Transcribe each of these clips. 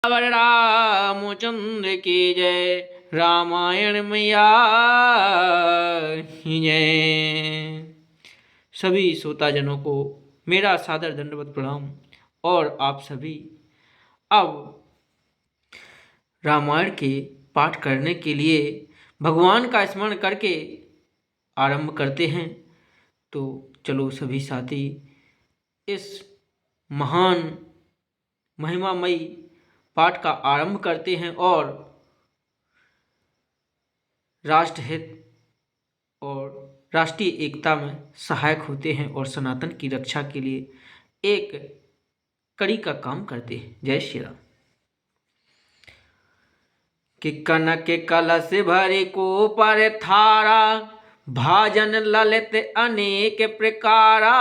अवर रामचंद्र की जय, रामायण मैया की जय। सभी श्रोताजनों को मेरा सादर दंडवत प्रणाम। और आप सभी अब रामायण के पाठ करने के लिए भगवान का स्मरण करके आरंभ करते हैं। तो चलो सभी साथी इस महान महिमामयी पाठ का आरंभ करते हैं और राष्ट्रहित और राष्ट्रीय एकता में सहायक होते हैं और सनातन की रक्षा के लिए एक कड़ी का काम करते हैं। जय श्री राम। कि कनक कलश भरे को पर थारा, भाजन ललित अनेक प्रकारा,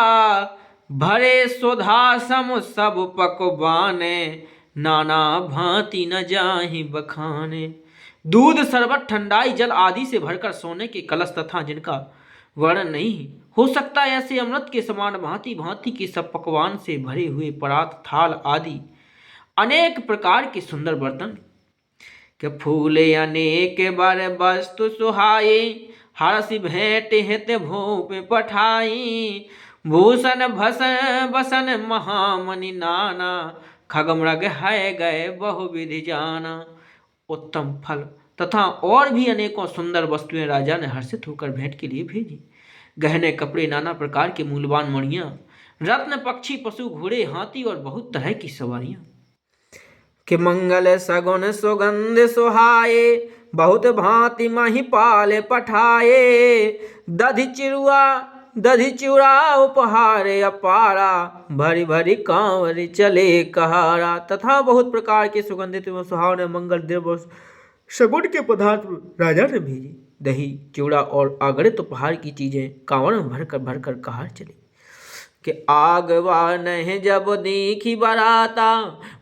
भरे सुधा सम सब पकवाने, नाना भांति न जाहि बखाने। दूध शरबत ठंडाई जल आदि से भरकर सोने के कलश तथा जिनका वर्णन नहीं हो सकता, ऐसे अमृत के समान भांति भांति के सब पकवान से भरे हुए परात थाल आदि अनेक प्रकार के सुंदर बर्तन, के फूले अनेक बर वस्तु सुहाए, हर्षि भेंट हित भूप पठाई, भूषण भसन बसन महामणि नाना, खगमृग है गए बहुविधि जाना। उत्तम फल तथा और भी अनेकों सुंदर वस्तुएं राजा ने हर्षित होकर भेंट के लिए भेजी। गहने कपड़े, नाना प्रकार के मूल्यवान मणियां, रत्न, पक्षी, पशु, घोड़े, हाथी और बहुत तरह की सवारियां, कि मंगल सगुन सुगंध सुहाए, बहुत भांति महिपाल पठाए, दधि चिरुआ उपहार अपारा, भरी भरी कांवर चले कहारा। तथा बहुत प्रकार के सुगंधित एवं सुहावने मंगल द्रव्य सगुन के पदार्थ राजा ने भेजे। दही, चिवड़ा और अगणित उपहार की चीजें कांवर में भरकर भरकर कहार चली। कि आगवान जब देखी बराता,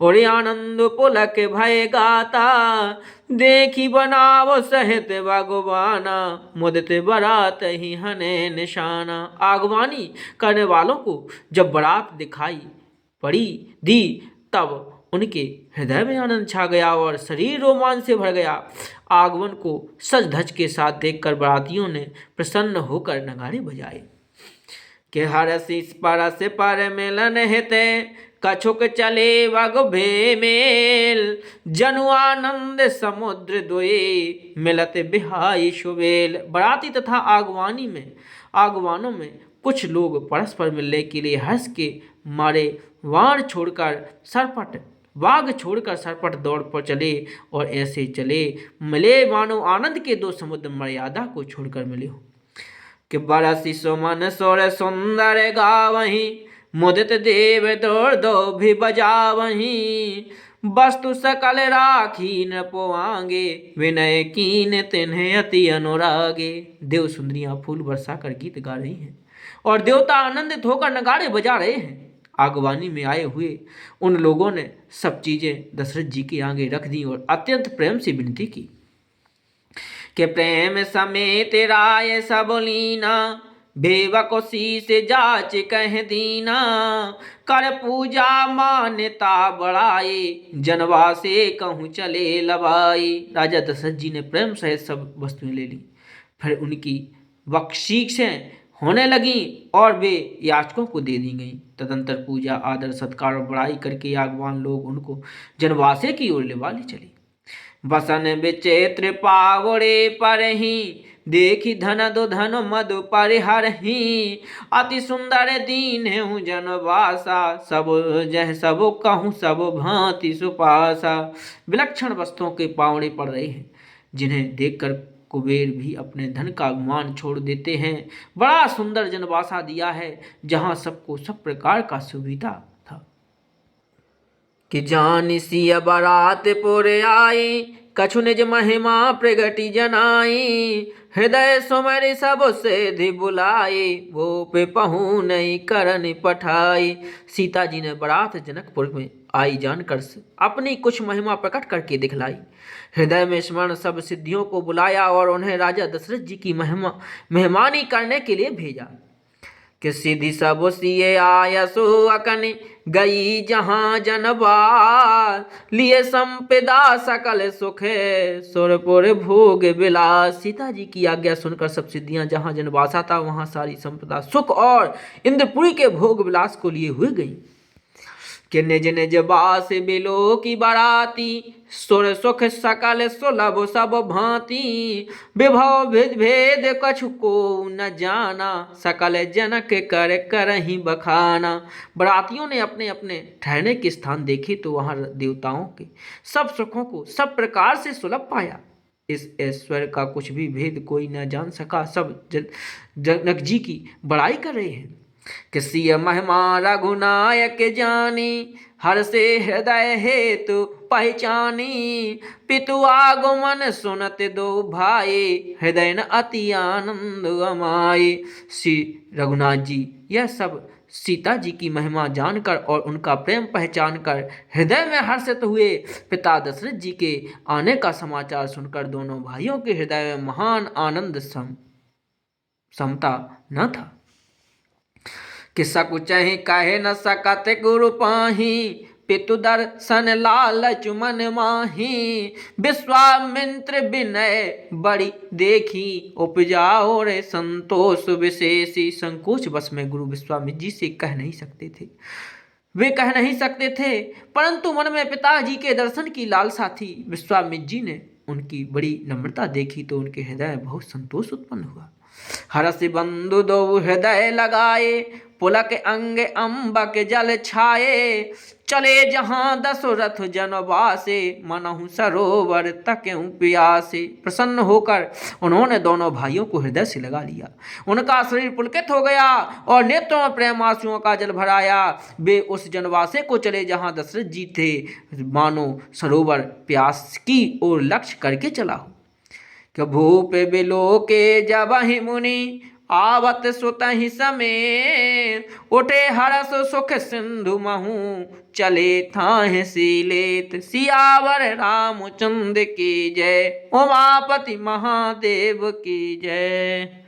और आनंद पुलक भय गाता, देखी बनाव सहित भगवाना, मुदित बरात ही हने निशाना। आगवानी करने वालों को जब बरात दिखाई पड़ी दी, तब उनके हृदय में आनंद छा गया और शरीर रोमांच से भर गया। आगमन को सज धज के साथ देखकर बरातियों ने प्रसन्न होकर नगाड़े बजाए। के हरसि परस पर मिलन हिते, कछुक चले वग भेमेल, जनु आनंद समुद्र दुए, मिलत बिहाई सुबेल। बराती तथा आगवानों में कुछ लोग परस्पर मिलने के लिए हर्ष के मारे वाग छोड़कर सरपट दौड़ पर चले, और ऐसे चले मिले मानो आनंद के दो समुद्र मर्यादा को छोड़कर मिले हो। कि बरसी सुमन सोर सुंदर गावही, मुदित देव दो भी बजावही, वस्तु सकल राखी न पोआंगे, विनय कीन तिन्हें अति अनुरागे। देव सुंदरियां फूल बरसा कर गीत गा रही हैं और देवता आनंदित होकर नगाड़े बजा रहे हैं। आगवानी में आए हुए उन लोगों ने सब चीजें दशरथ जी के आगे रख दी और अत्यंत प्रेम से विनती की कि प्रेम समेत राय सब लीना, भेवको शीस जाच कह दीना, कर पूजा मान्यता बढ़ाए, जनवा से कहूँ चले लबाई। राजा दशरथ जी ने प्रेम सहित सब वस्तुएं ले ली। फिर उनकी बख्शीशें होने लगी और वे याचकों को दे दी गई। तदंतर पूजा, आदर, सत्कार और बड़ाई करके आगवान लोग उनको जनवासे की ओर लेवा ले चले। बसन विचित्र पावड़े पर ही, देखी धन दो धन मधु परिहरही, अति सुंदर दीन हूँ जनवासा, सब जह सब कहूँ सब भांति सुपासा। विलक्षण वस्तुओं के पावड़े पड़ रहे हैं, जिन्हें देखकर कुबेर भी अपने धन का अभिमान छोड़ देते हैं। बड़ा सुंदर जनवासा दिया है, जहाँ सबको सब प्रकार का सुविधा था। कि जान सी बरात पुर आई, कछु निज महिमा प्रगति जनाई, हृदय सुमरि सब सिद्धि बुलाई, वो पे पहु नहीं करन पठाई। सीता जी ने बारात जनकपुर में आई जानकर अपनी कुछ महिमा प्रकट करके दिखलाई। हृदय में स्मरण सब सिद्धियों को बुलाया और उन्हें राजा दशरथ जी की मेहमानी करने के लिए भेजा। कि सिद्धि सब सिए आयसो अकन गई जहाँ जनबार, लिए संपदा सकल सुख सुरपुर भोग विलास। सीता जी की आज्ञा सुनकर सब सिद्धियां जहाँ जनवासा था वहां सारी संपदा सुख और इंद्रपुरी के भोग विलास को लिए हुए गई। कि निज निज बास बिलो की बराती, सुर सुख सकल सुलभ सब भांति, विभव भेद भेद कछु को न जाना, सकल जनक कर करहि बखाना। बरातियों ने अपने अपने ठहरने के स्थान देखे तो वहां देवताओं के सब सुखों को सब प्रकार से सुलभ पाया। इस ऐश्वर्य का कुछ भी भेद कोई न जान सका। सब जनक जी की बड़ाई कर रहे हैं। किसी महिमा रघुनायक जानी, हर से हृदय हेतु पहचानी, पितु आगमन सुनत दो भाई, हृदय न अति आनंद अमाए। श्री रघुनाथ जी यह सब सीता जी की महिमा जानकर और उनका प्रेम पहचानकर हृदय में हर्षित हुए। पिता दशरथ जी के आने का समाचार सुनकर दोनों भाइयों के हृदय में महान आनंद समता न था। कि सकुचहि कहे न सकत गुरु पाही, पितु दर्शन लालच मन माही, विश्वामित्र विनय बड़ी देखी, उपजाओ रे संतोष विशेषी। संकोच बस में गुरु विश्वामित्र जी से कह नहीं सकते थे, वे कह नहीं सकते थे, परंतु मन में पिताजी के दर्शन की लालसा थी। विश्वामित्र जी ने उनकी बड़ी नम्रता देखी तो उनके हृदय में बहुत संतोष उत्पन्न हुआ। हरस बंधु दो हृदय लगाए, पुलक अंग अम्बक जल छाए, चले जहां दशरथ जनवासे, मनहु सरोवर तकउ प्यासे। प्रसन्न होकर उन्होंने दोनों भाइयों को हृदय से लगा लिया। उनका शरीर पुलकित हो गया और नेत्रों में प्रेम आंसुओं का जल भराया। वे उस जनवासे को चले जहां दशरथ जी थे, मानो सरोवर प्यास की ओर लक्ष्य करके चला हो। कि भूप बिलो के जबहि मुनि, आवत सुतहि समेत, उठे हरस सुख सिंधु महु, चले थाह सीलेत। सियावर रामचंद्र की जय, उमापति महादेव की जय।